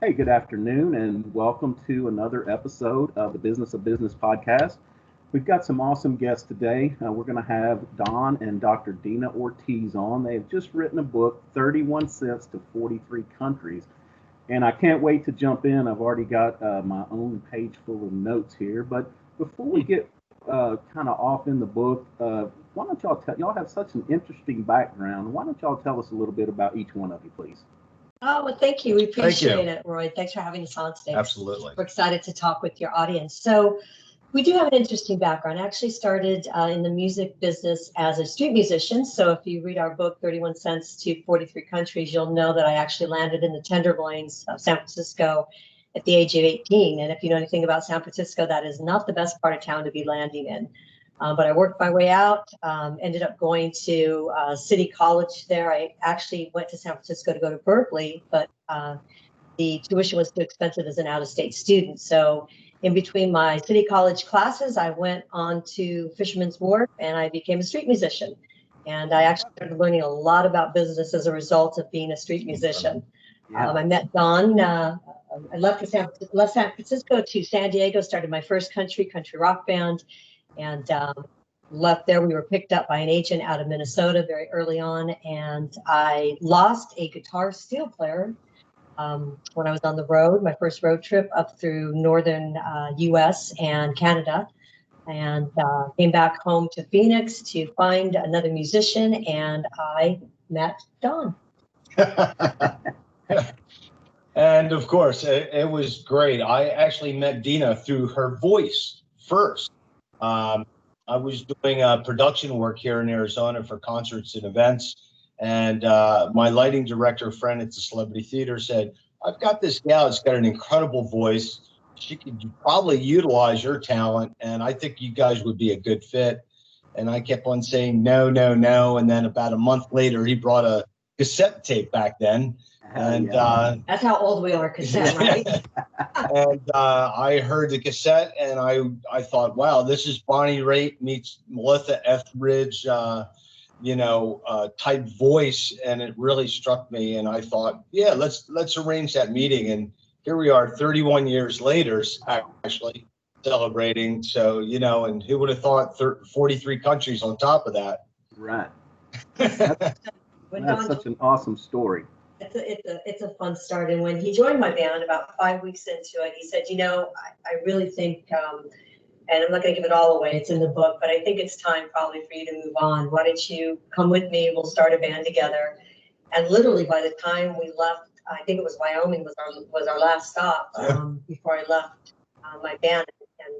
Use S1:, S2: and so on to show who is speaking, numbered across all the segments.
S1: Hey, good afternoon, and welcome to another episode of the Business of Business podcast. We've got some awesome guests today. We're going to have Don and Dr. Dina Ortiz on. They've just written a book, 31 Cents to 43 Countries. And I can't wait to jump in. I've already got my own page full of notes here. But before we get kind of off in the book, why don't y'all have such an interesting background. Why don't y'all tell us a little bit about each one of you, please?
S2: Oh, well, thank you. We
S3: Thank you.
S2: appreciate it, Roy. Thanks for having us on today.
S3: Absolutely.
S2: We're excited to talk with your audience. So we do have an interesting background. I actually started in the music business as a street musician. So if you read our book, 31 Cents to 43 Countries, you'll know that I actually landed in the tenderloins of San Francisco at the age of 18. And if you know anything about San Francisco, that is not the best part of town to be landing in. But I worked my way out, ended up going to City College there. I actually went to San Francisco to go to Berkeley, but the tuition was too expensive as an out-of-state student. So in between my City College classes, I went on to Fisherman's Wharf and I became a street musician. And I actually started learning a lot about business as a result of being a street musician.
S1: Yeah.
S2: I met Don. I left San Francisco to San Diego, started my first country rock band. And left there. We were picked up by an agent out of Minnesota very early on, and I lost a guitar steel player when I was on the road, my first road trip up through northern U.S. and Canada, and came back home to Phoenix to find another musician, and I met Don.
S3: And of course, it was great. I actually met Dina through her voice first. I was doing production work here in Arizona for concerts and events, and my lighting director friend at the Celebrity Theater said, I've got this gal that's got an incredible voice. She could probably utilize your talent, and I think you guys would be a good fit. And I kept on saying no, no, no. And then about a month later, he brought a cassette tape back then. And
S2: that's how old we are, cassette, right?
S3: And I heard the cassette, and I thought, wow, this is Bonnie Raitt meets Melissa Etheridge, type voice, and it really struck me. And I thought, yeah, let's arrange that meeting. And here we are, 31 years later, actually celebrating. So and who would have thought 43 countries on top of that?
S1: Right. That's such an awesome story.
S2: It's a fun start. And when he joined my band about 5 weeks into it, he said, I really think, and I'm not going to give it all away, it's in the book, but I think it's time probably for you to move on. Why don't you come with me? We'll start a band together. And literally by the time we left, I think it was Wyoming was our last stop before I left my band and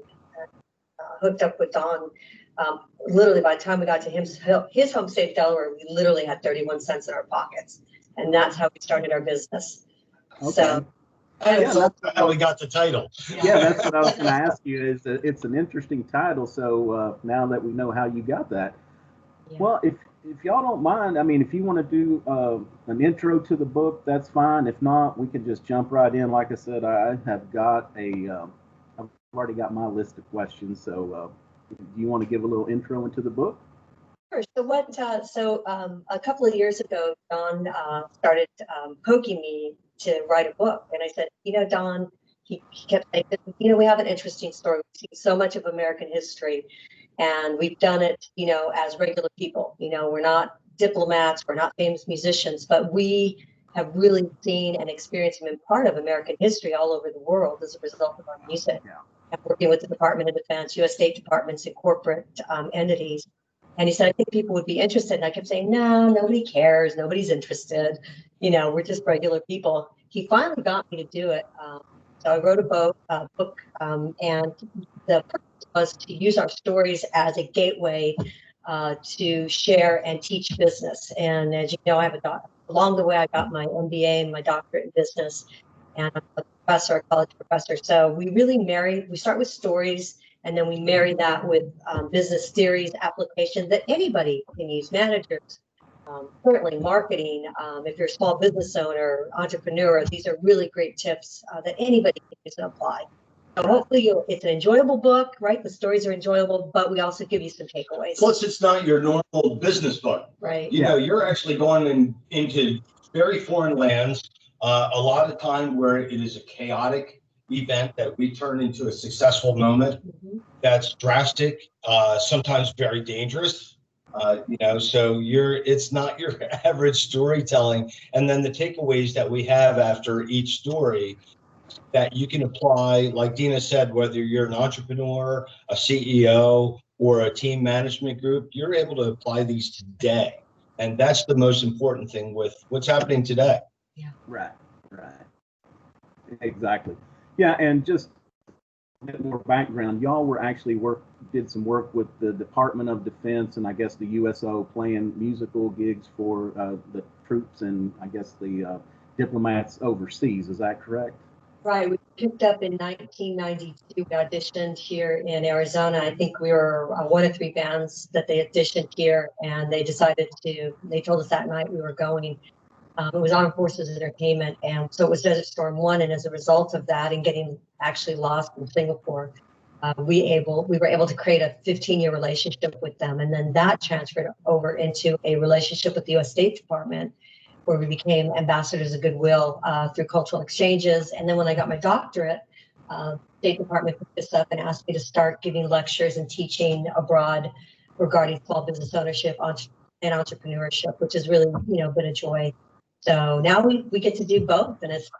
S2: hooked up with Don. Literally by the time we got to his home state, Delaware, we literally had 31 cents in our pockets. And that's how we started our business.
S1: Okay.
S2: So
S3: that's how we got the title.
S1: Yeah, that's what I was going to ask you. Is that it's an interesting title. So now that we know how you got that, well, if y'all don't mind, I mean, if you want to do an intro to the book, that's fine. If not, we can just jump right in. Like I said, I have got I've already got my list of questions. So do you want to give a little intro into the book?
S2: Sure. So a couple of years ago, Don started poking me to write a book. And I said, Don, he kept saying, we have an interesting story. We've seen so much of American history, and we've done it, as regular people. We're not diplomats, we're not famous musicians, but we have really seen and experienced and been part of American history all over the world as a result of our music.
S1: Yeah.
S2: And working with the Department of Defense, U.S. State Departments, and corporate entities. And he said, I think people would be interested. And I kept saying, no, nobody cares. Nobody's interested. We're just regular people. He finally got me to do it. So I wrote a book, and the purpose was to use our stories as a gateway to share and teach business. And as you know, I have a doctorate. Along the way, I got my MBA and my doctorate in business, and I'm a professor, a college professor. So we start with stories, and then we marry that with business theories, application that anybody can use, managers, currently marketing. If you're a small business owner, entrepreneur, these are really great tips that anybody can use and apply. So hopefully it's an enjoyable book, right? The stories are enjoyable, but we also give you some takeaways.
S3: Plus, it's not your normal business book.
S2: Right.
S3: You're actually going into very foreign lands, A lot of time where it is a chaotic event that we turn into a successful moment. That's drastic, sometimes very dangerous. So it's not your average storytelling. And then the takeaways that we have after each story that you can apply, like Dina said, whether you're an entrepreneur, a CEO, or a team management group, you're able to apply these today. And that's the most important thing with what's happening today.
S2: Yeah.
S1: Right. Exactly. Yeah, and just a bit more background. Y'all were actually did some work with the Department of Defense and I guess the USO playing musical gigs for the troops and I guess the diplomats overseas. Is that correct?
S2: Right. We picked up in 1992. We auditioned here in Arizona. I think we were one of 3 bands that they auditioned here, and they told us that night we were going. It was Armed Forces Entertainment, and so it was Desert Storm 1. And as a result of that and getting actually lost in Singapore, we were able to create a 15-year relationship with them. And then that transferred over into a relationship with the U.S. State Department, where we became ambassadors of goodwill through cultural exchanges. And then when I got my doctorate, State Department picked this up and asked me to start giving lectures and teaching abroad regarding small business ownership and entrepreneurship, which has really, been a joy. So now we get to do both, and it's,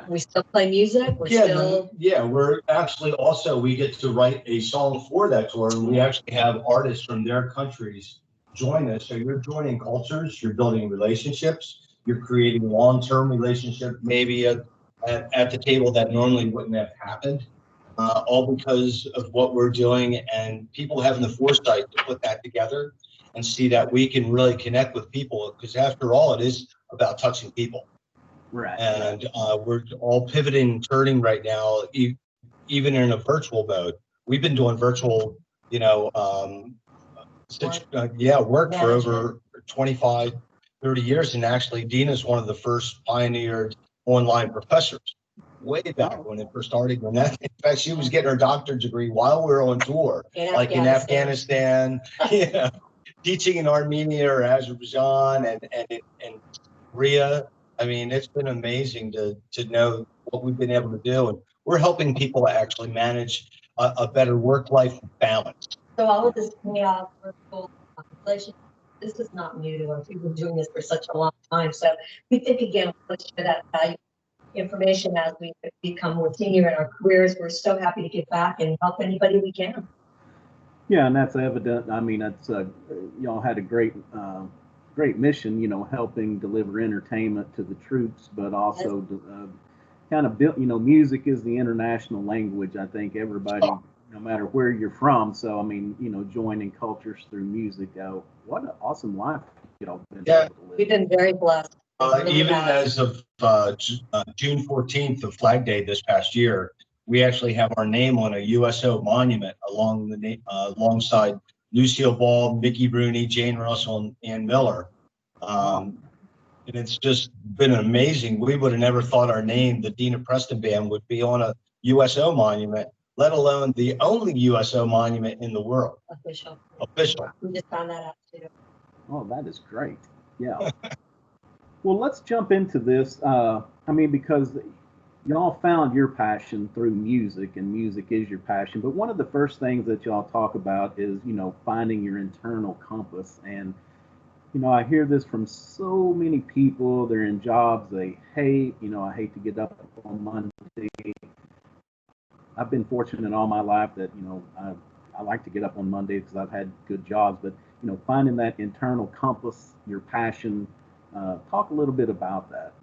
S2: we still play music.
S3: We're actually also, we get to write a song for that tour, and we actually have artists from their countries join us. So you're joining cultures, you're building relationships, you're creating long-term relationship, maybe at the table that normally wouldn't have happened, all because of what we're doing and people having the foresight to put that together and see that we can really connect with people, because after all, it is about touching people.
S1: Right.
S3: And we're all pivoting and turning right now, even in a virtual mode. We've been doing virtual, work for over 25, 30 years. And actually, Dina's one of the first pioneered online professors way back when it first started. In fact, she was getting her doctorate degree while we were on tour, in Afghanistan, teaching in Armenia or Azerbaijan and Korea. I mean, it's been amazing to know what we've been able to do. And we're helping people actually manage a better work-life balance.
S2: So all of this chaos, virtual relationship, this is not new to us. We've been doing this for such a long time. So we think, again, let's share that value information as we become more senior in our careers. We're so happy to get back and help anybody we can.
S1: Yeah, and that's evident. I mean, that's y'all had a great mission, helping deliver entertainment to the troops, but also kind of built, music is the international language. I think everybody, no matter where you're from. So, I mean, joining cultures through music. What an awesome life y'all been able to live.
S2: We've been very blessed.
S3: Even as of June 14th, the Flag Day this past year, we actually have our name on a USO monument alongside Lucille Ball, Mickey Rooney, Jane Russell, and Ann Miller. And it's just been amazing. We would have never thought our name, the Dina Preston Band, would be on a USO monument, let alone the only USO monument in the world.
S2: Official. We just found that out too.
S1: Oh, that is great. Yeah. Well, let's jump into this. Because y'all found your passion through music, and music is your passion. But one of the first things that y'all talk about is, finding your internal compass. And, I hear this from so many people. They're in jobs they hate. I hate to get up on Monday. I've been fortunate all my life that, I like to get up on Monday because I've had good jobs. But, finding that internal compass, your passion, talk a little bit about that.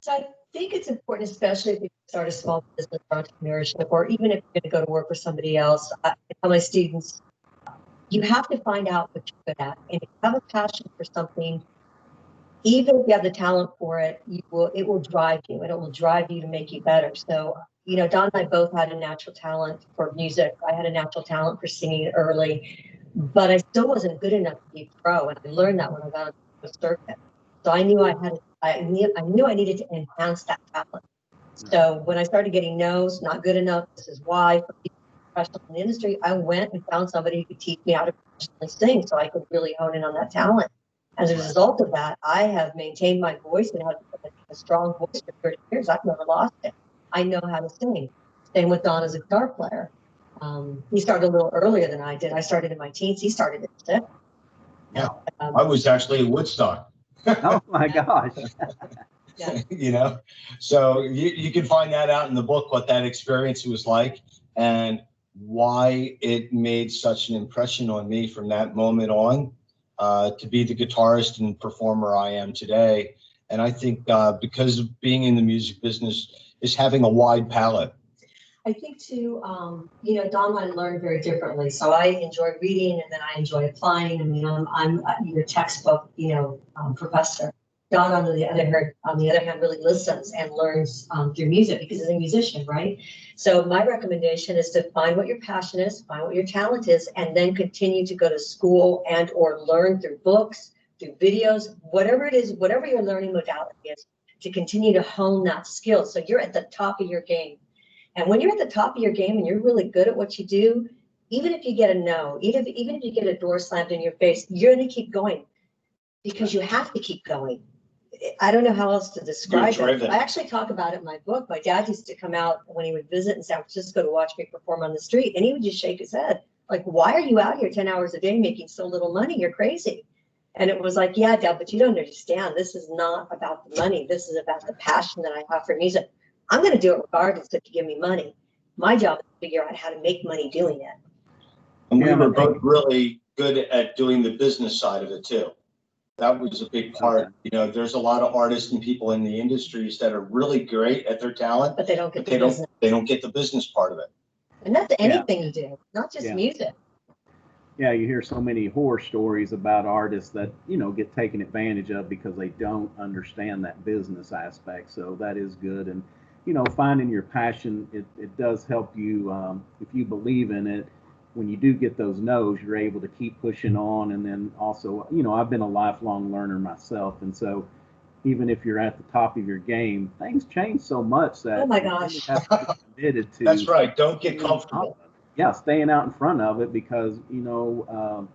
S2: So I think it's important, especially if you start a small business entrepreneurship, or even if you're going to go to work for somebody else. I tell my students, you have to find out what you're good at. And if you have a passion for something, even if you have the talent for it, it will drive you, and it will drive you to make you better. So, Don and I both had a natural talent for music. I had a natural talent for singing early, but I still wasn't good enough to be a pro. And I learned that when I got on the circuit. So I knew I needed to enhance that talent. So when I started getting no's, not good enough, this is why, for people professionals in the industry, I went and found somebody who could teach me how to professionally sing so I could really hone in on that talent. As a result of that, I have maintained my voice and have a strong voice for 30 years. I've never lost it. I know how to sing. Same with Don as a guitar player. He started a little earlier than I did. I started in my teens. He started at 6.
S3: Yeah, I was actually at Woodstock.
S1: Oh my gosh.
S2: Yeah.
S3: You know, so you can find that out in the book, what that experience was like and why it made such an impression on me from that moment on to be the guitarist and performer I am today. And I think because of being in the music business is having a wide palette.
S2: I think too, Don and I learned very differently. So I enjoy reading and then I enjoy applying. I mean, I'm a textbook, professor. Don, on the other hand, really listens and learns through music because he's a musician, right? So my recommendation is to find what your passion is, find what your talent is, and then continue to go to school and or learn through books, through videos, whatever it is, whatever your learning modality is, to continue to hone that skill. So you're at the top of your game. And when you're at the top of your game and you're really good at what you do, even if you get a no, even if you get a door slammed in your face, you're going to keep going because you have to keep going. I don't know how else to describe it. I actually talk about it in my book. My dad used to come out when he would visit in San Francisco to watch me perform on the street, and he would just shake his head. Like, why are you out here 10 hours a day making so little money? You're crazy. And it was like, yeah, Dad, but you don't understand. This is not about the money. This is about the passion that I have for music. I'm going to do it regardless if you give me money. My job is to figure out how to make money doing it.
S3: And we were both really good at doing the business side of it too. That was a big part. There's a lot of artists and people in the industries that are really great at their talent,
S2: but they don't get
S3: they don't get the business part of it.
S2: And that's anything you do, not just music.
S1: Yeah, you hear so many horror stories about artists that, get taken advantage of because they don't understand that business aspect. So that is good. And, finding your passion, it does help you. If you believe in it, when you do get those no's, you're able to keep pushing on. And then also, I've been a lifelong learner myself. And so even if you're at the top of your game, things change so much that
S2: oh my gosh.
S1: you have to be committed to.
S3: That's right. Don't get comfortable.
S1: Yeah, staying out in front of it because, well,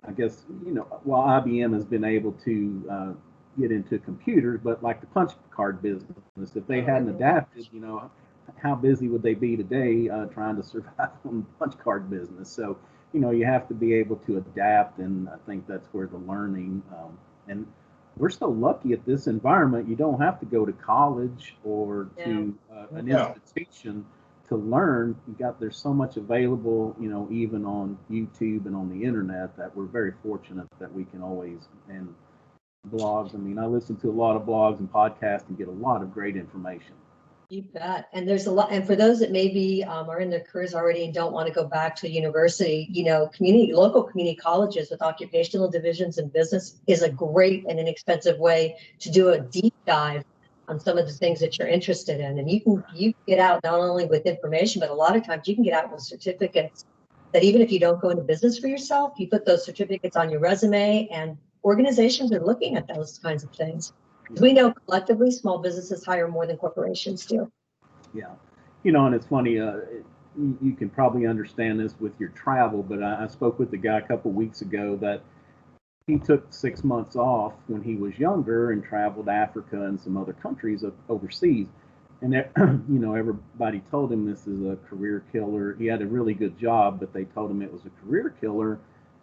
S1: I guess, while IBM has been able to get into computers, but like the punch card business, if they hadn't adapted, how busy would they be today trying to survive on the punch card business? So, you have to be able to adapt, and I think that's where the learning, and we're so lucky at this environment, you don't have to go to college or to an institution to learn. There's so much available, even on YouTube and on the internet, that we're very fortunate that we can always, and blogs. I mean, I listen to a lot of blogs and podcasts and get a lot of great information.
S2: You bet. And there's a lot, and for those that maybe are in their careers already and don't want to go back to university, local community colleges with occupational divisions and business is a great and inexpensive way to do a deep dive on some of the things that you're interested in. And you get out not only with information, but a lot of times you can get out with certificates that even if you don't go into business for yourself, you put those certificates on your resume, and organizations are looking at those kinds of things. We know collectively small businesses hire more than corporations do.
S1: Yeah. And it's funny, you can probably understand this with your travel, but I spoke with a guy a couple weeks ago that he took 6 months off when he was younger and traveled to Africa and some other countries overseas. And, everybody told him this is a career killer. He had a really good job, but they told him it was a career killer.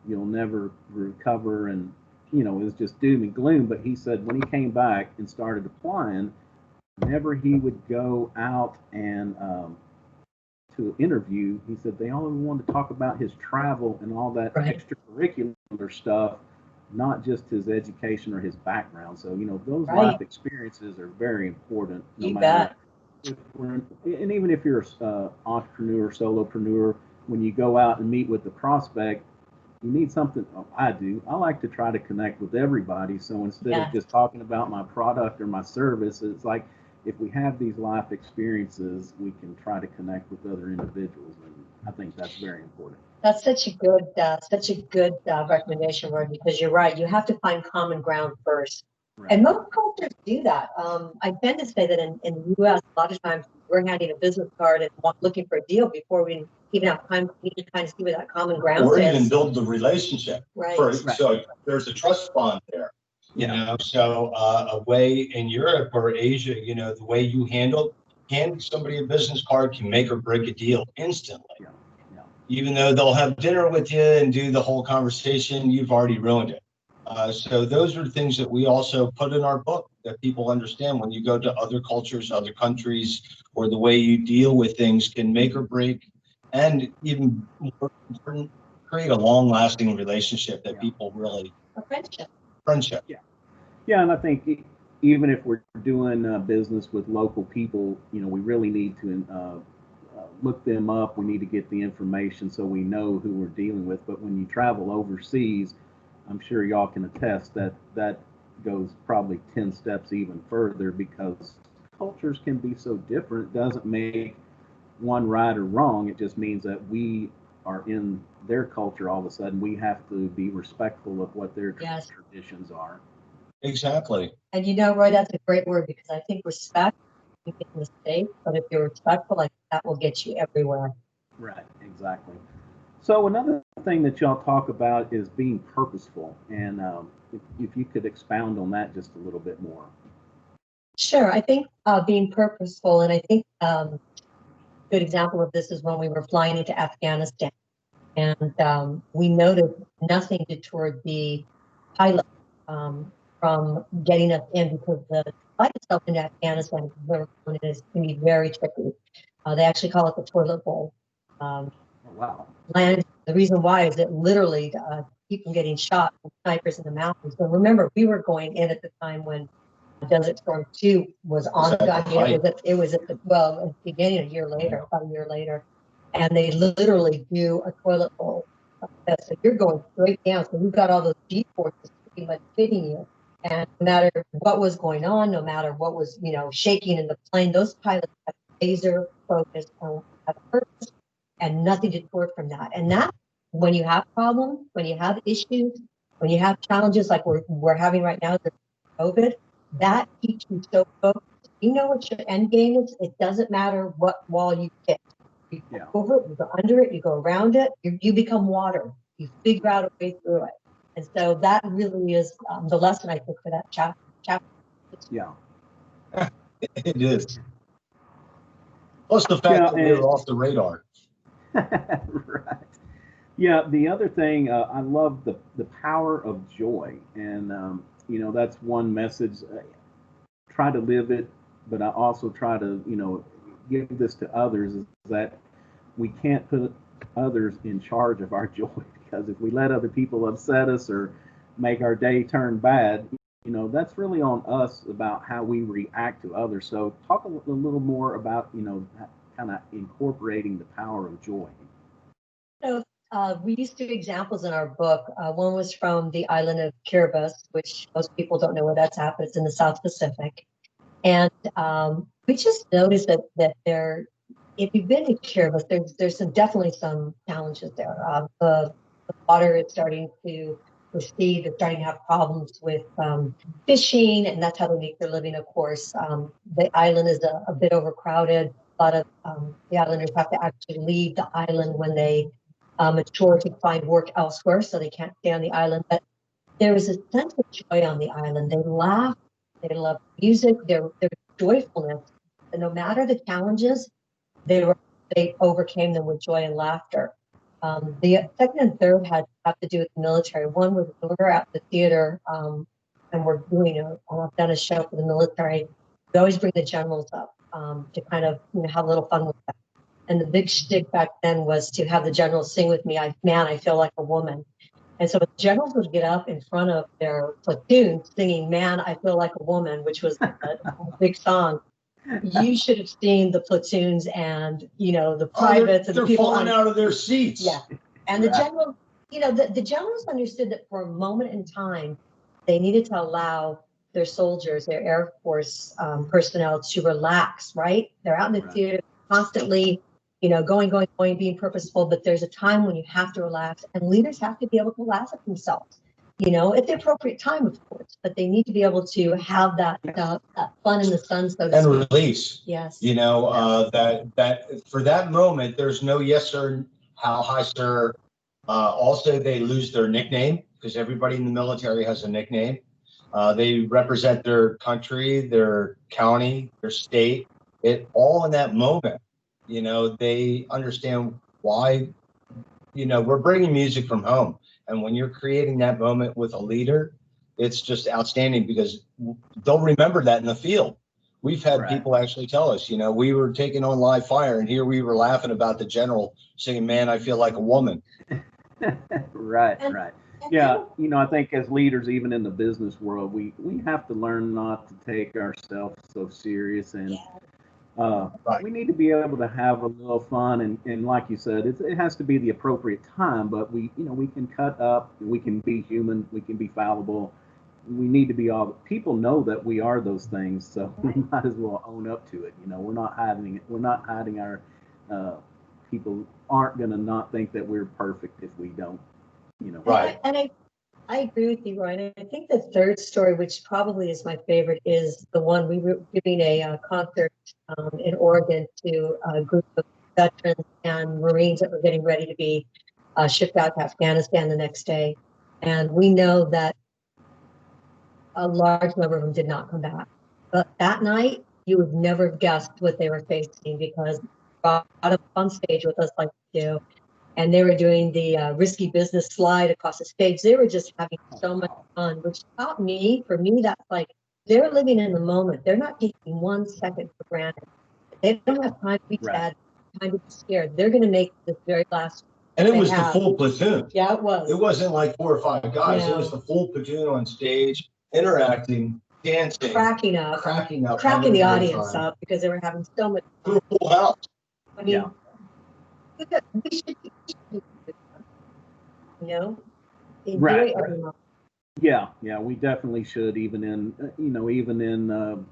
S1: You'll never recover. And, it was just doom and gloom. But he said when he came back and started applying, whenever he would go out and to interview, he said they only wanted to talk about his travel and all that extracurricular stuff, not just his education or his background. So, those life experiences are very important. No matter and even if you're an entrepreneur, solopreneur, when you go out and meet with the prospect, you need something. I do. I like to try to connect with everybody. So instead of just talking about my product or my service, it's like if we have these life experiences, we can try to connect with other individuals. And I think that's very important.
S2: That's such a good recommendation, Roy, because you're right. You have to find common ground first. Right. And most cultures do that. I tend to say that in the U.S., a lot of times we're handing a business card and looking for a deal before we even have time to kind of see where that common ground is.
S3: Or even build the relationship.
S2: Right.
S3: So there's a trust bond there. You know, so away in Europe or Asia, you know, the way you hand somebody a business card can make or break a deal instantly.
S1: Yeah. Yeah.
S3: Even though they'll have dinner with you and do the whole conversation, you've already ruined it. So those are things that we also put in our book that people understand. When you go to other cultures, other countries, or the way you deal with things can make or break, and even more important, create a long-lasting relationship that people really
S2: A friendship.
S3: friendship.
S1: Yeah. Yeah, and I think even if we're doing business with local people, you know, we really need to look them up. We need to get the information so we know who we're dealing with. But when you travel overseas, I'm sure y'all can attest that that goes probably 10 steps even further, because cultures can be so different. It doesn't make one right or wrong. It just means that we are in their culture all of a sudden. We have to be respectful of what their
S2: Yes.
S1: traditions are.
S3: Exactly.
S2: And you know, Roy, that's a great word, because I think respect, you get mistakes, but if you're respectful, like that will get you everywhere.
S1: Right, exactly. So another thing that y'all talk about is being purposeful, and if you could expound on that just a little bit more.
S2: Sure. I think being purposeful, and I think good example of this is when we were flying into Afghanistan, and we noted nothing toward the pilot from getting us in, because the flight itself into Afghanistan is can be very tricky. They actually call it the toilet bowl.
S1: Oh, wow.
S2: Land. The reason why is that literally keep from getting shot from snipers in the mountains. But remember, we were going in at the time when Desert Storm 2 was on. It was at the beginning a year later, about a year later, and they literally do a toilet bowl. So you're going straight down. So you've got all those G-forces pretty much hitting you. And no matter what was going on, no matter what was, you know, shaking in the plane, those pilots have laser focused on a purpose and nothing detoured from that. And that, when you have problems, when you have issues, when you have challenges like we're having right now, the COVID, that keeps you so focused. You know what your end game is. It doesn't matter what wall you hit. You go over it, you go under it, you go around it, you become water. You figure out a way through it. And so that really is the lesson I took for that chapter.
S1: Yeah.
S3: It is. Plus the fact that we're off the radar.
S1: Right. Yeah. The other thing, I love the power of joy, and you know, that's one message. Try to live it, but I also try to, you know, give this to others, is that we can't put others in charge of our joy, because if we let other people upset us or make our day turn bad, you know, that's really on us about how we react to others. So talk a little more about, you know, kind of incorporating the power of joy.
S2: So we used two examples in our book. One was from the island of Kiribati, which most people don't know where that's at, but it's in the South Pacific. And we just noticed that there, if you've been to Kiribati, there's definitely some challenges there. The water is starting to recede. They're starting to have problems with fishing, and that's how they make their living, of course. The island is a bit overcrowded. A lot of the islanders have to actually leave the island when they mature to find work elsewhere, so they can't stay on the island. But there is a sense of joy on the island. They laugh, they love music, their joyfulness, and no matter the challenges, they overcame them with joy and laughter. The second and third have to do with the military. One was when we were at the theater and we're doing I've done a show for the military. We always bring the generals up to kind of, you know, have a little fun with them. And the big shtick back then was to have the generals sing with me, I feel like a woman. And so the generals would get up in front of their platoon singing, Man, I Feel Like a Woman, which was a big song. You should have seen the platoons and, you know, the privates and the people
S3: falling out of their seats.
S2: Yeah. And the generals, you know, the generals understood that for a moment in time, they needed to allow their soldiers, their Air Force personnel to relax, right? They're out in the theater constantly, you know, going, being purposeful, but there's a time when you have to relax, and leaders have to be able to laugh at themselves, you know, at the appropriate time, of course, but they need to be able to have that fun in the sun, so to speak.
S3: Release.
S2: Yes.
S3: You know, that for that moment, there's no yes sir, how hi sir. Also, they lose their nickname, because everybody in the military has a nickname. They represent their country, their county, their state. It all in that moment. You know, they understand why. You know, we're bringing music from home, and when you're creating that moment with a leader, it's just outstanding because they'll remember that in the field. We've had people actually tell us, you know, we were taking on live fire, and here we were laughing about the general singing, "Man, I feel like a woman."
S1: Right. Yeah, you know, I think as leaders, even in the business world, we have to learn not to take ourselves so serious, and we need to be able to have a little fun, and like you said, it has to be the appropriate time, but we can cut up, we can be human, we can be fallible. We need to be all, people know that we are those things, so we might as well own up to it. You know, we're not hiding it. We're not hiding our, people aren't going to not think that we're perfect if we don't, you know.
S3: Right.
S2: And I agree with you, Ryan. I think the third story, which probably is my favorite, is the one we were giving a concert in Oregon to a group of veterans and Marines that were getting ready to be shipped out to Afghanistan the next day. And we know that a large number of them did not come back. But that night, you would never have guessed what they were facing because they brought them on stage with us like we do. And they were doing the risky business slide across the stage. They were just having so much fun, which taught me, for me, that's like they're living in the moment. They're not taking 1 second for granted. They don't have time to be sad, time to be scared. They're going to make this very last.
S3: And it was the full platoon.
S2: Yeah, it was.
S3: It wasn't like 4 or 5 guys.
S2: No.
S3: It was the full platoon on stage, interacting, dancing,
S2: cracking the audience up because they were having so much
S3: fun. Full house.
S2: I mean, we should do this, you know, enjoy every moment.
S1: Yeah, we definitely should, even in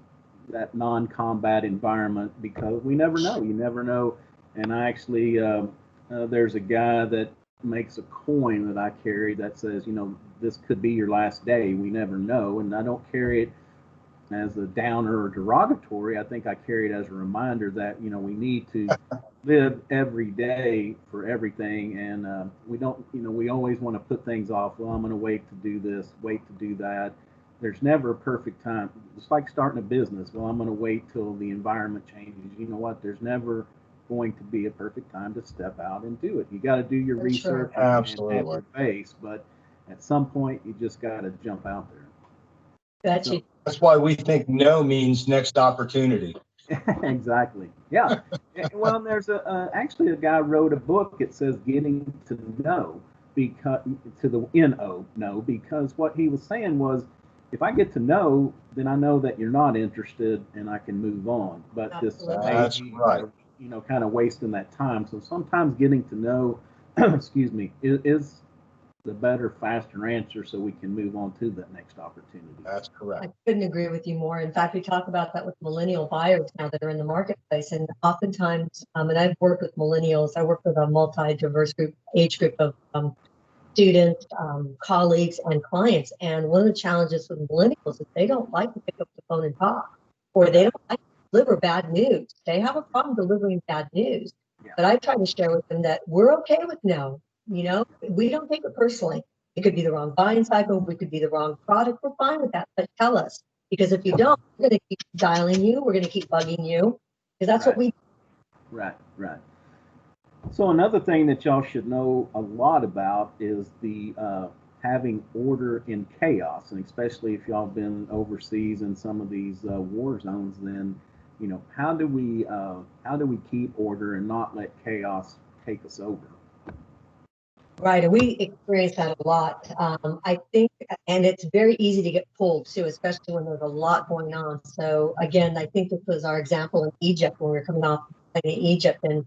S1: that non-combat environment, because we never know. You never know. And I actually, there's a guy that makes a coin that I carry that says, you know, this could be your last day. We never know. And I don't carry it as a downer or derogatory. I think I carry it as a reminder that, you know, we need to live every day for everything. And we don't, you know, we always want to put things off. Well, I'm going to wait to do this, wait to do that. There's never a perfect time. It's like starting a business. Well, I'm going to wait till the environment changes. You know what? There's never going to be a perfect time to step out and do it. You got to do your research and have your base, but at some point you just got to jump out there.
S2: Gotcha.
S3: That's why we think no means next opportunity.
S1: Exactly. Yeah. Well, there's actually a guy wrote a book. It says getting to know, because to the know, because what he was saying was, if I get to know, then I know that you're not interested and I can move on. But
S3: that's right.
S1: You know, kind of wasting that time. So sometimes getting to know, excuse me, is the better, faster answer, so we can move on to that next opportunity.
S3: That's correct.
S2: I couldn't agree with you more. In fact, we talk about that with millennial buyers now that are in the marketplace. And oftentimes, and I've worked with millennials, I work with a multi-diverse age group of students, colleagues, and clients. And one of the challenges with millennials is they don't like to pick up the phone and talk, or they don't like to deliver bad news. They have a problem delivering bad news. Yeah. But I try to share with them that we're okay with no. You know, we don't take it personally. It could be the wrong buying cycle. We could be the wrong product. We're fine with that. But tell us, because if you don't, we're going to keep dialing you. We're going to keep bugging you, because that's what we do.
S1: Right. So another thing that y'all should know a lot about is the having order in chaos, and especially if y'all been overseas in some of these war zones, then, you know, how do we keep order and not let chaos take us over?
S2: Right, and we experience that a lot. I think, and it's very easy to get pulled too, especially when there's a lot going on. So again, I think this was our example in Egypt when we were coming off in Egypt, and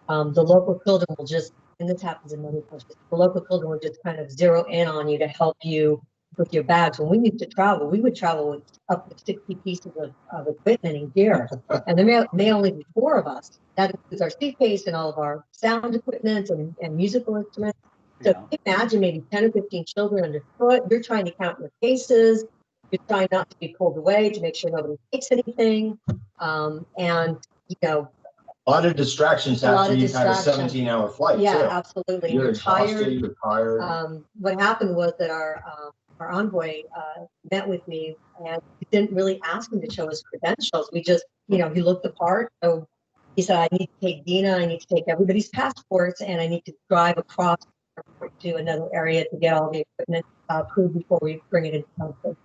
S2: the local children will just, and this happens in many countries, the local children will just kind of zero in on you to help you with your bags. When we used to travel, we would travel with up to 60 pieces of equipment and gear, and there may only be 4 of us. That includes our suitcase and all of our sound equipment and musical instruments. So imagine maybe 10 or 15 children underfoot. You're trying to count your cases. You're trying not to be pulled away to make sure nobody takes anything. And, you know,
S3: a lot of distractions after you've had a 17-hour flight.
S2: Yeah,
S3: too.
S2: absolutely.
S3: You're
S2: tired.
S3: You're tired.
S2: What happened was that our our envoy, met with me, and we didn't really ask him to show his credentials. We just, he looked the part. So he said, I need to take Dina, I need to take everybody's passports, and I need to drive across to another area to get all the equipment approved before we bring it into country.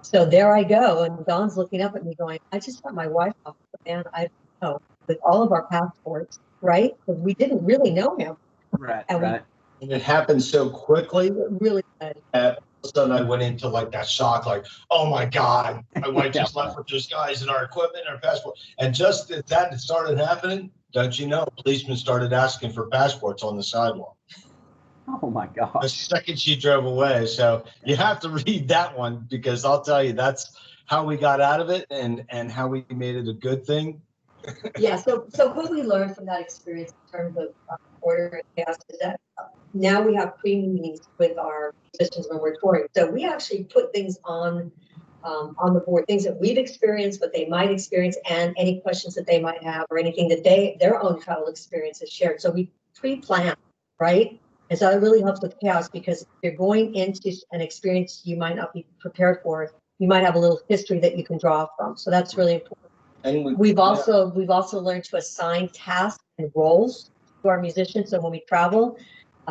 S2: So there I go, and Don's looking up at me going, I just got my wife off the van, I don't know, with all of our passports, right? Because we didn't really know him.
S1: Right,
S2: and
S1: right.
S3: And it happened so quickly.
S2: Really good.
S3: All of a sudden I went into like that shock, like, oh my God, my wife just left with those guys and our equipment and our passport. And just as that started happening, don't you know, policemen started asking for passports on the sidewalk.
S1: Oh my
S3: The
S1: gosh.
S3: second she drove away. So you have to read that one, because I'll tell you, that's how we got out of it and how we made it a good thing.
S2: Yeah, so what we learned from that experience in terms of order and chaos is that now we have pre-meetings with our musicians when we're touring. So we actually put things on the board, things that we've experienced, what they might experience, and any questions that they might have, or anything that their own travel experience is shared. So we pre-plan, right? And so it really helps with chaos, because if you're going into an experience you might not be prepared for, you might have a little history that you can draw from. So that's really important.
S3: And
S2: We've also learned to assign tasks and roles to our musicians. So when we travel,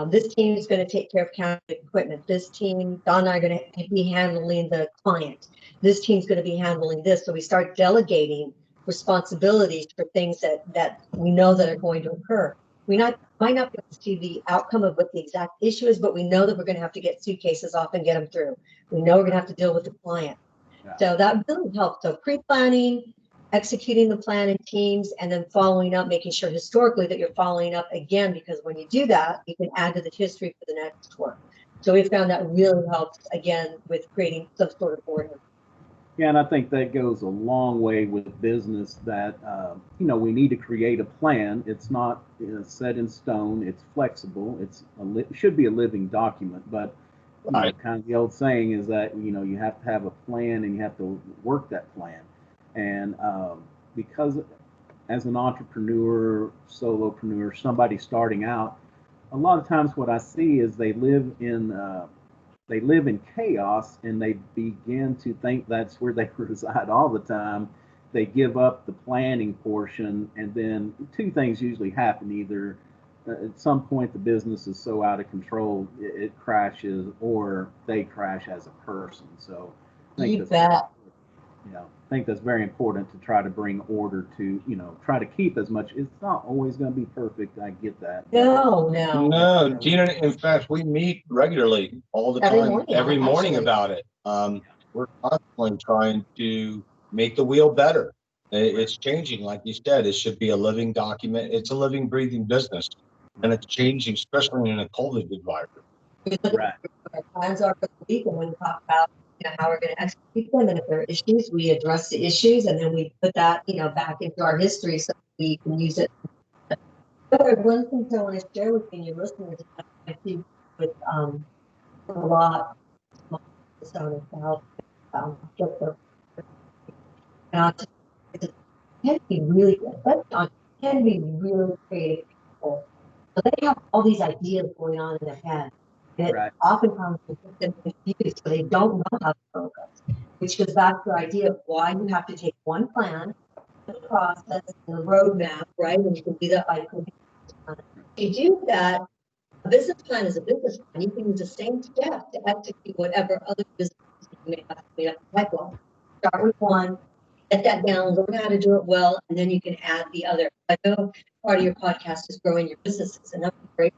S2: this team is going to take care of counting equipment. This team, Don and I, are going to be handling the client. This team's going to be handling this. So we start delegating responsibilities for things that we know that are going to occur. We might not be able to see the outcome of what the exact issue is, but we know that we're going to have to get suitcases off and get them through. We know we're going to have to deal with the client.
S1: Yeah.
S2: So that really helps. So pre-planning, executing the plan in teams, and then following up, making sure historically that you're following up again, because when you do that, you can add to the history for the next tour. So we found that really helps, again, with creating some sort of order.
S1: Yeah, and I think that goes a long way with business, that, we need to create a plan. It's not set in stone. It's flexible. It should be a living document, but kind of the old saying is that, you have to have a plan and you have to work that plan. And because as an entrepreneur, solopreneur, somebody starting out, a lot of times what I see is they live in chaos, and they begin to think that's where they reside all the time. They give up the planning portion, and then two things usually happen. Either at some point the business is so out of control it crashes, or they crash as a person. So I think that's very important to try to bring order to, try to keep as much. It's not always going to be perfect. I get that.
S2: No.
S3: Dina, in fact, we meet regularly all the time, every morning about it. We're constantly trying to make the wheel better. It's changing, like you said. It should be a living document. It's a living, breathing business, and it's changing, especially in a COVID environment.
S1: Right.
S2: Our plans are for the week, and when we talk about how we're going to execute them, and if there are issues, we address the issues, and then we put that back into our history so we can use it. One thing I want to share with you, your listeners, I see with a lot of can be really good. Can be really creative people. So they have all these ideas going on in their head. And
S1: Right.
S2: oftentimes we get them confused, so they don't know how to focus, which goes back to the idea of why you have to take one plan, the process, and the roadmap, right? And you can do that by creating a plan. If you do that, a business plan is a business plan. You can use the same step to execute whatever other business you may have to be at the pipeline. Start with one, get that down, learn how to do it well, and then you can add the other. I know part of your podcast is growing your businesses, and that's great.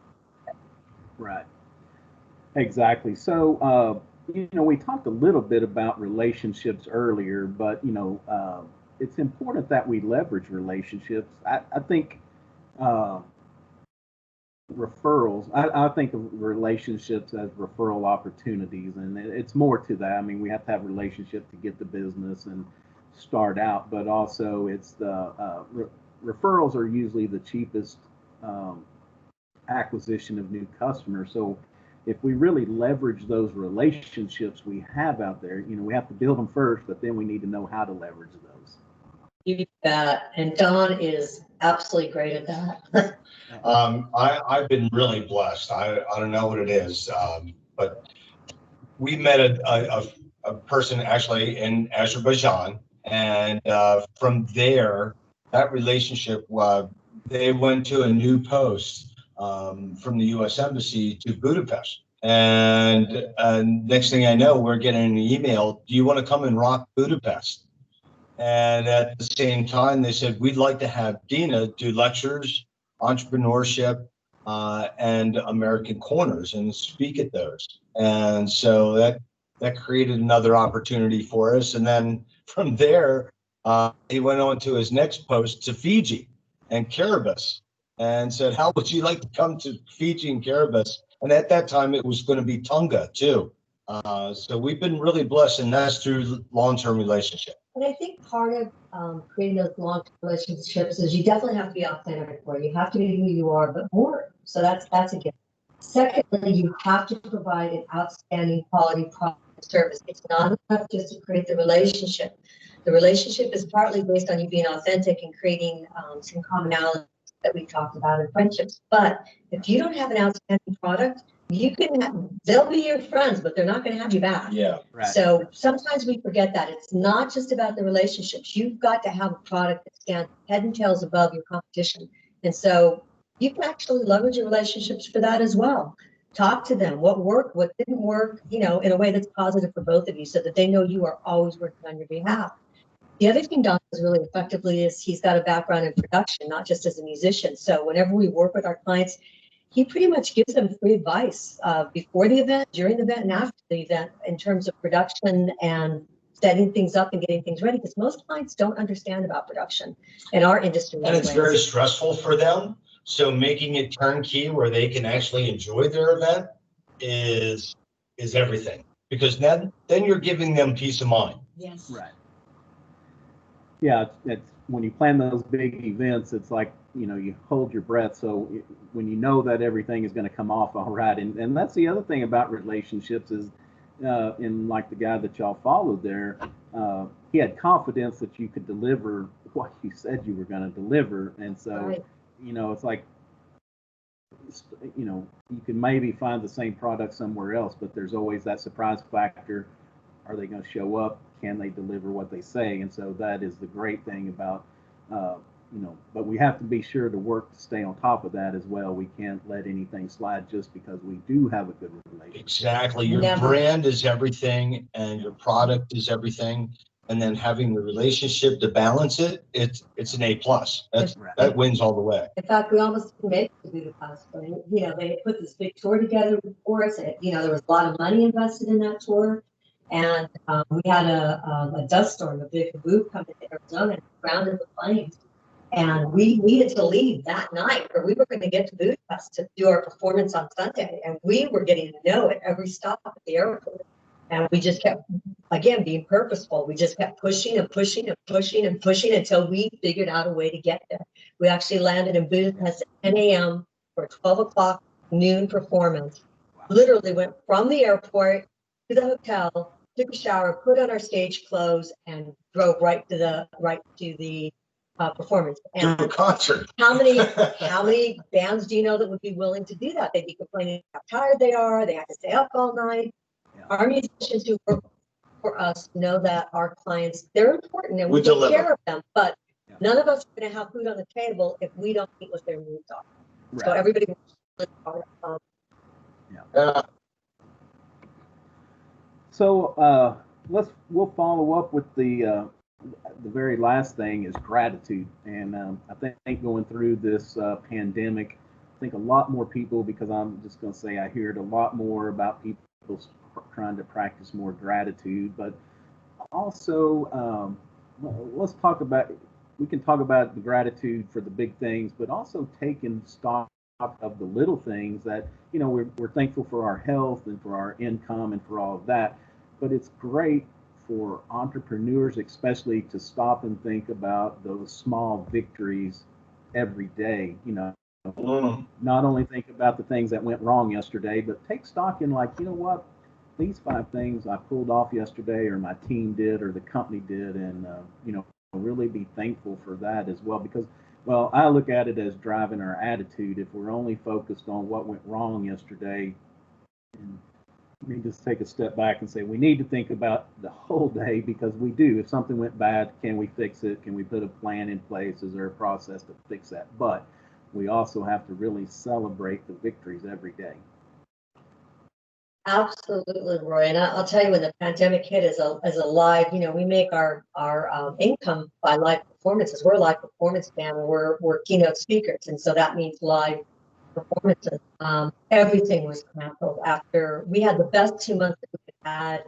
S1: Right. Exactly. So, we talked a little bit about relationships earlier, but, it's important that we leverage relationships. I think referrals, I think of relationships as referral opportunities, and it's more to that. I mean, we have to have relationships to get the business and start out, but also it's the referrals are usually the cheapest acquisition of new customers. So if we really leverage those relationships we have out there, we have to build them first, but then we need to know how to leverage those.
S2: You bet. And Don is absolutely great at that.
S3: I've been really blessed. I don't know what it is, but we met a person actually in Azerbaijan, and from there, that relationship, they went to a new post from the U.S. Embassy to Budapest. And next thing I know, we're getting an email, do you want to come and rock Budapest? And at the same time, they said, we'd like to have Dina do lectures, entrepreneurship, and American Corners and speak at those. And so that created another opportunity for us. And then from there, he went on to his next post to Fiji and Kiribati and said, how would you like to come to Fiji and Kiribati? And at that time, it was going to be Tonga, too. So we've been really blessed, and that's through long-term relationship.
S2: And I think part of creating those long-term relationships is you definitely have to be authentic for you. You have to be who you are, but more. So that's a gift. Secondly, you have to provide an outstanding quality product and service. It's not enough just to create the relationship. The relationship is partly based on you being authentic and creating some commonality that we talked about in friendships. But if you don't have an outstanding product, they'll be your friends, but they're not going to have you back.
S3: Yeah.
S1: Right.
S2: So sometimes we forget that it's not just about the relationships. You've got to have a product that stands head and tails above your competition. And so you can actually leverage your relationships for that as well. Talk to them, what worked, what didn't work, in a way that's positive for both of you so that they know you are always working on your behalf. The other thing Don does really effectively is he's got a background in production, not just as a musician. So whenever we work with our clients, he pretty much gives them free advice before the event, during the event, and after the event in terms of production and setting things up and getting things ready, because most clients don't understand about production in our industry.
S3: And it's very stressful for them. So making it turnkey where they can actually enjoy their event is everything, because then you're giving them peace of mind.
S2: Yes.
S1: Right. Yeah, it's when you plan those big events, it's like, you hold your breath. So when you know that everything is going to come off all right. And that's the other thing about relationships is, in like the guy that y'all followed there, he had confidence that you could deliver what you said you were going to deliver. And so,
S2: Right.
S1: It's like, you can maybe find the same product somewhere else, but there's always that surprise factor. Are they going to show up? Can they deliver what they say? And so that is the great thing about, but we have to be sure to work to stay on top of that as well. We can't let anything slide just because we do have a good relationship.
S3: Exactly. Your
S2: Never.
S3: brand is everything and your product is everything. And then having the relationship to balance it, it's an A+. That wins all the way.
S2: In fact, we almost didn't make it to Budapest. They put this big tour together for us. There was a lot of money invested in that tour. And we had a dust storm, a big boot coming to Arizona and grounded the planes. And we needed to leave that night, or we were going to get to Budapest to do our performance on Sunday. And we were getting to know at every stop at the airport. And we just kept, again, being purposeful. We just kept pushing and pushing and pushing and pushing until we figured out a way to get there. We actually landed in Budapest at 10 a.m. for a 12 o'clock noon performance. Literally went from the airport to the hotel, took a shower, put on our stage clothes, and drove right to the performance. And
S3: To a concert.
S2: how many bands do you know that would be willing to do that? They'd be complaining how tired they are. They have to stay up all night. Yeah. Our musicians who work for us know that our clients, they're important and we take care of them, but none of us are going to have food on the table if we don't meet what their needs are. Right. So everybody works hard.
S1: So we'll follow up with the very last thing is gratitude. And I think going through this pandemic, I think a lot more people, because I'm just going to say I hear it a lot more about people trying to practice more gratitude, but also let's talk about, we can talk about the gratitude for the big things, but also taking stock of the little things that, we're thankful for our health and for our income and for all of that. But it's great for entrepreneurs, especially, to stop and think about those small victories every day. Not only think about the things that went wrong yesterday, but take stock in like, what, these 5 things I pulled off yesterday, or my team did, or the company did, and really be thankful for that as well. Because, well, I look at it as driving our attitude. If we're only focused on what went wrong yesterday, and We just take a step back and say we need to think about the whole day, because we do. If something went bad, can we fix it? Can we put a plan in place? Is there a process to fix that? But we also have to really celebrate the victories every day.
S2: Absolutely, Roy. And I'll tell you, when the pandemic hit, as a live, we make our income by live performances. We're a live performance band, and we're keynote speakers, and so that means live performances. Everything was canceled after we had the best 2 months that we've had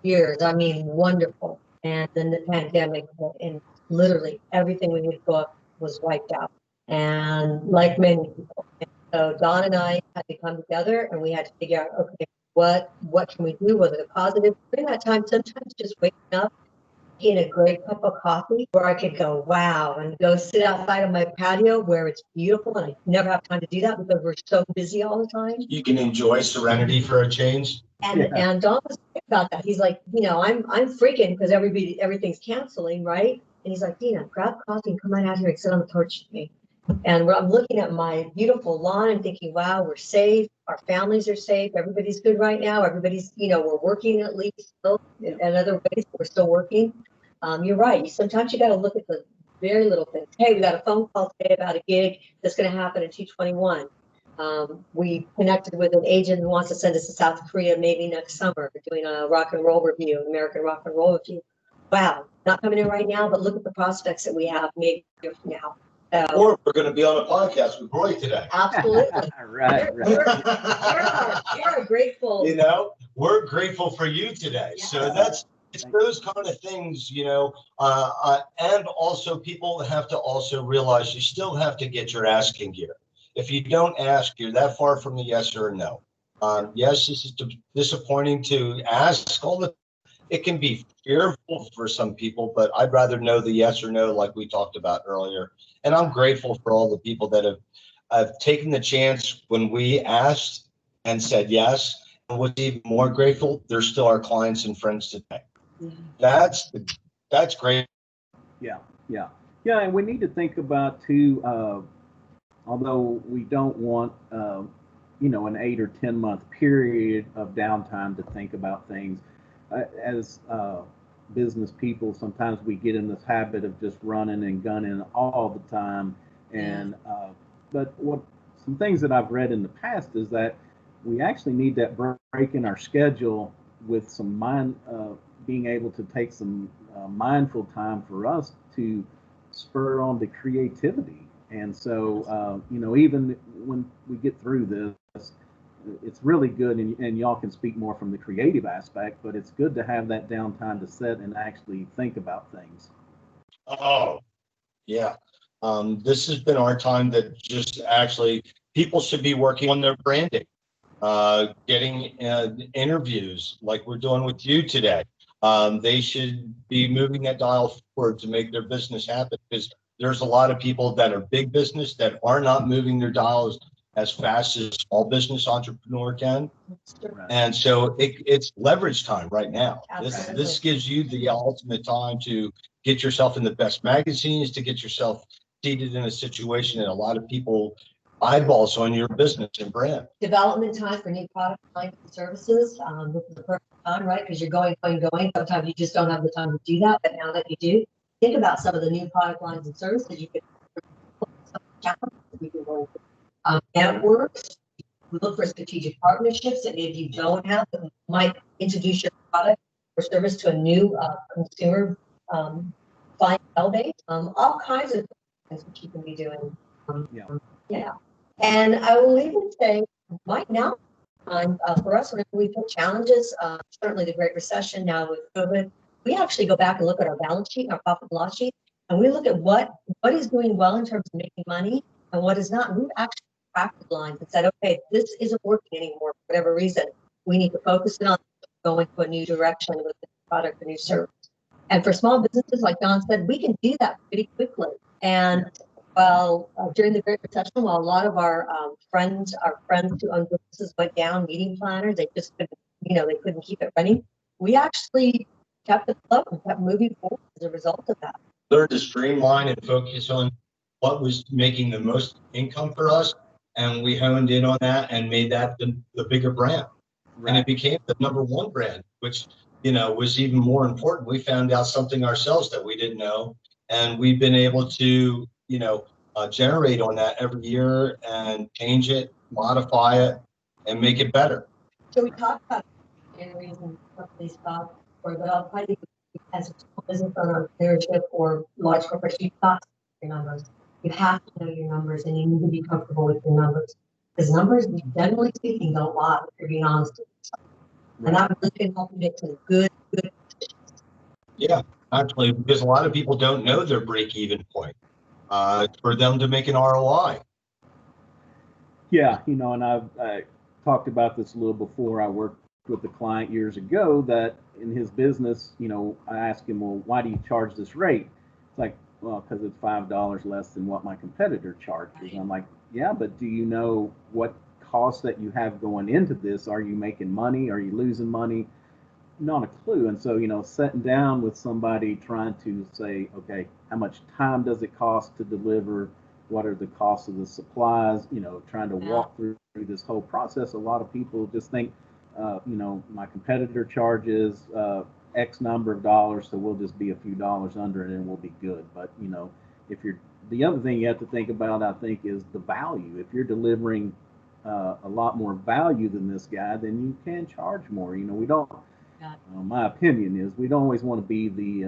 S2: years. I mean, wonderful. And then the pandemic, and literally everything we would book was wiped out. And like many people. So Don and I had to come together, and we had to figure out, okay, what can we do? What are the positives? During that time, sometimes just waking up, getting a great cup of coffee, where I could go, wow, and go sit outside on my patio where it's beautiful, and I never have time to do that because we're so busy all the time.
S3: You can enjoy serenity for a change.
S2: And Don was great about that. He's like, I'm freaking because everything's canceling, right? And he's like, Dina, grab coffee and come on out here and sit on the porch with me. And I'm looking at my beautiful lawn and thinking, wow, we're safe. Our families are safe. Everybody's good right now. Everybody's, we're working at least still in other ways. We're still working. You're right. Sometimes you got to look at the very little things. Hey, we got a phone call today about a gig that's going to happen in 221. We connected with an agent who wants to send us to South Korea maybe next summer. We're doing a rock and roll review, American rock and roll review. Wow, not coming in right now, but look at the prospects that we have maybe a year from now.
S3: Or we're going to be on a podcast with Roy today.
S2: Absolutely.
S1: Right.
S2: We're grateful.
S3: We're grateful for you today. Yeah. So it's those kind of things, and also people have to also realize you still have to get your asking gear. If you don't ask, you're that far from the yes or a no. Yes, this is disappointing to ask all the. It can be fearful for some people, but I'd rather know the yes or no, like we talked about earlier. And I'm grateful for all the people that have taken the chance when we asked and said yes. And what's even more grateful, they're still our clients and friends today. That's great.
S1: Yeah. And we need to think about too. Although we don't want, an 8 or 10 month period of downtime to think about things. As business people, sometimes we get in this habit of just running and gunning all the time. And but some things that I've read in the past is that we actually need that break in our schedule with some being able to take some mindful time for us to spur on the creativity. And so, even when we get through this, it's really good, and y'all can speak more from the creative aspect, but it's good to have that downtime to sit and actually think about things.
S3: Oh, yeah. This has been our time that just actually people should be working on their branding, getting interviews like we're doing with you today. They should be moving that dial forward to make their business happen, because there's a lot of people that are big business that are not moving their dials as fast as small business entrepreneur can. And so it's leverage time right now. This gives you the ultimate time to get yourself in the best magazines, to get yourself seated in a situation that a lot of people eyeballs on your business and brand.
S2: Development time for new product lines and services. This is the perfect time, right? Because you're going. Sometimes you just don't have the time to do that, but now that you do, think about some of the new product lines and services you could go into. Networks, look for strategic partnerships that maybe you don't have that might introduce your product or service to a new consumer clientele base. All kinds of things that you can be doing. And I will even say, right now, for us, whenever we put challenges, certainly the Great Recession, now with COVID, we actually go back and look at our balance sheet, our profit and loss sheet, and we look at what is doing well in terms of making money and what is not. And we've actually cracked the lines and said, okay, this isn't working anymore for whatever reason. We need to focus it on going to a new direction with the product, a new service. And for small businesses, like Don said, we can do that pretty quickly. And during the Great Recession, while a lot of our friends who own businesses went down, meeting planners, they just couldn't, they couldn't keep it running. We actually kept it flow and kept moving forward as a result of that.
S3: Learn to streamline and focus on what was making the most income for us, and we honed in on that and made that the bigger brand. and it became the #1 brand, which, was even more important. We found out something ourselves that we didn't know, and we've been able to, generate on that every year and change it, modify it, and make it better.
S2: So we talked about areas and these thoughts, but I think as a small business owner, entrepreneurship, or large corporation, you've got to know your numbers. You have to know your numbers, and you need to be comfortable with your numbers. Because numbers, generally speaking, don't lie, if you're being honest with yourself. And that really can help you get to good positions.
S3: Yeah, actually, because a lot of people don't know their break-even point for them to make an ROI.
S1: Yeah, and I talked about this a little before. I worked with a client years ago that in his business, I asked him, well, why do you charge this rate? It's like, well, because it's $5 less than what my competitor charges. Right. I'm like, yeah, but do you know what costs that you have going into this? Are you making money? Are you losing money? Not a clue. And so, sitting down with somebody trying to say, okay, how much time does it cost to deliver? What are the costs of the supplies? Trying to walk through this whole process. A lot of people just think, my competitor charges X number of dollars, so we'll just be a few dollars under it and we'll be good. But, the other thing you have to think about, I think, is the value. If you're delivering a lot more value than this guy, then you can charge more. We don't, my opinion is we don't always want to be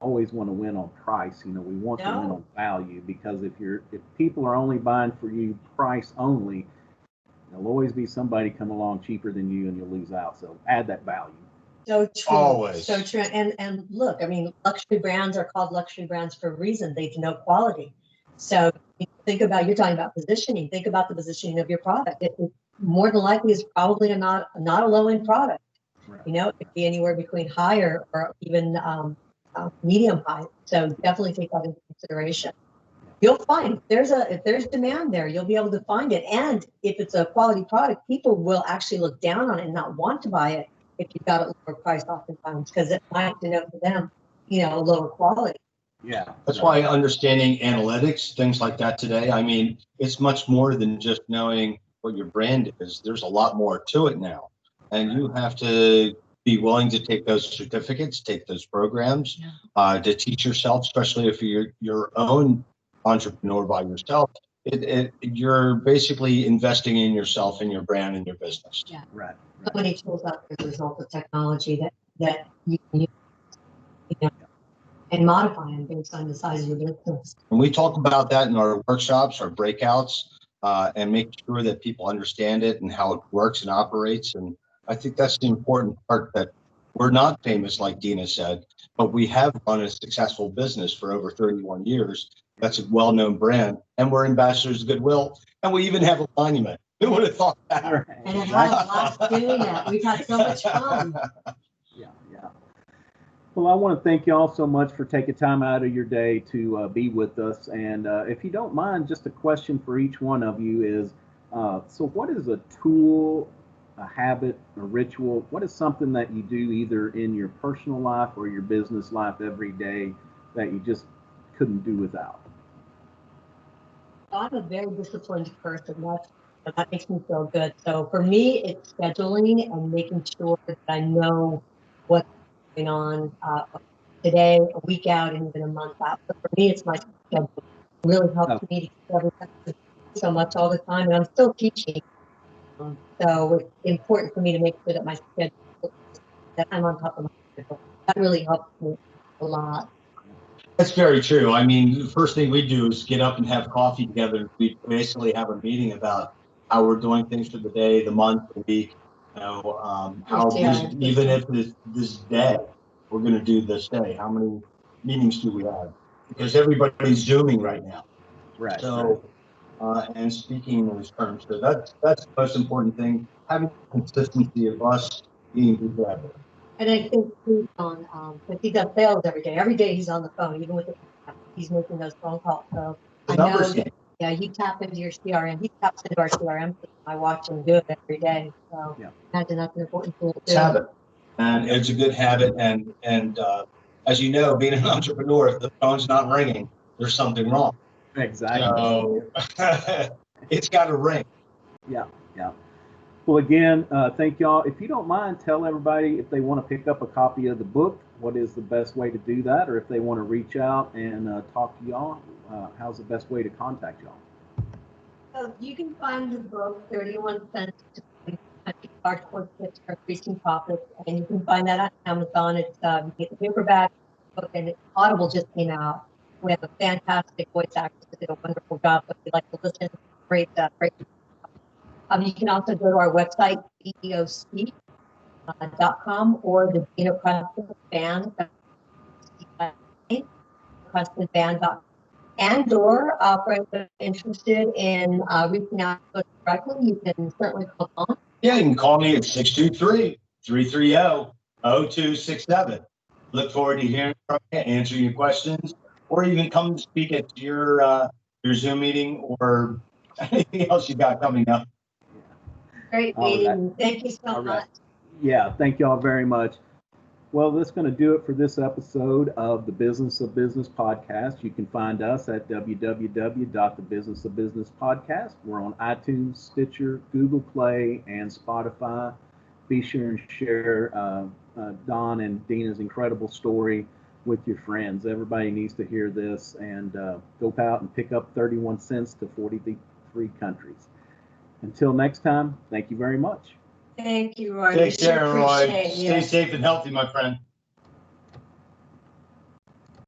S1: always want to win on price. We want to win on value, because if people are only buying for you price only, there'll always be somebody come along cheaper than you and you'll lose out. So add that value.
S2: So true.
S3: Always.
S2: So true. And look, luxury brands are called luxury brands for a reason. They denote quality. So think about, you're talking about positioning. Think about the positioning of your product. It more than likely is probably not a low-end product. Right. It could be anywhere between higher or even medium high. So definitely take that into consideration. You'll find if there's demand there, you'll be able to find it. And if it's a quality product, people will actually look down on it and not want to buy it if you've got it lower priced oftentimes, because it might denote for them, lower quality.
S3: Yeah. That's why understanding analytics, things like that today, it's much more than just knowing what your brand is. There's a lot more to it now. And you have to be willing to take those certificates, take those programs, to teach yourself, especially if you're your own entrepreneur by yourself. You're basically investing in yourself and your brand and your business.
S2: Yeah, right. So many tools out there as a result of technology that you can use, and modify them based on the size of your business.
S3: And we talk about that in our workshops, our breakouts, and make sure that people understand it and how it works and operates. And I think that's the important part, that we're not famous, like Dina said, but we have run a successful business for over 31 years. That's a well-known brand, and we're ambassadors of goodwill, and we even have a monument. Who would have thought that?
S2: And it had a blast doing that. We've had so much fun.
S1: Yeah. Well, I want to thank you all so much for taking time out of your day to be with us. And if you don't mind, just a question for each one of you is, so what is a tool, a habit, a ritual? What is something that you do either in your personal life or your business life every day that you just couldn't do without?
S2: I'm a very disciplined person. That makes me feel good. So for me, it's scheduling and making sure that I know what's going on today, a week out, and even a month out. So for me, it's my schedule. It really helps me to keep everything so much all the time. And I'm still teaching. So it's important for me to make sure that my schedule, that I'm on top of my schedule. That really helps me a lot.
S3: That's very true. The first thing we do is get up and have coffee together. We basically have a meeting about how we're doing things for the day, the month, the week. Even if this day, we're going to do this day. How many meetings do we have? Because everybody's Zooming right now.
S1: Right.
S3: So, and speaking in those terms. So that's the most important thing. Having consistency of us being together.
S2: And I think he's on, but he does sales every day. Every day he's on the phone, even with he's making those phone calls. So I know that, you tap into your CRM. He taps into our CRM. I watch him do it every day. So imagine that's an important tool too.
S3: It's habit, and it's a good habit. And as you know, being an entrepreneur, if the phone's not ringing, there's something wrong.
S1: Exactly.
S3: So it's got to ring.
S1: Yeah. Well, again, thank y'all. If you don't mind, tell everybody if they want to pick up a copy of the book, what is the best way to do that? Or if they want to reach out and talk to y'all, how's the best way to contact y'all?
S2: So you can find the book, 31 Cents to Hardcore Tips for Increasing Profits, and you can find that on Amazon. It's you get the paperback book, and Audible just came out. We have a fantastic voice actress that did a wonderful job. So if you'd like to listen, great. You can also go to our website, DEOC.com, or the Dina Preston Band, PrestonBand.com. And or for anyone interested in reaching out to us directly, you can certainly call on.
S3: Yeah, you can call me at 623-330-0267. Look forward to hearing from you, answering your questions, or even come speak at your Zoom meeting or anything else you got coming up.
S2: Great meeting. Thank you so much.
S1: Yeah, thank y'all very much. Well, that's going to do it for this episode of the Business of Business podcast. You can find us at www.thebusinessofbusinesspodcast. We're on iTunes, Stitcher, Google Play, and Spotify. Be sure and share Don and Dina's incredible story with your friends. Everybody needs to hear this, and go out and pick up 31 cents to 43 countries. Until next time, thank you very much.
S2: Thank you, Roy.
S3: Take care, Roy. Stay safe and healthy, my friend.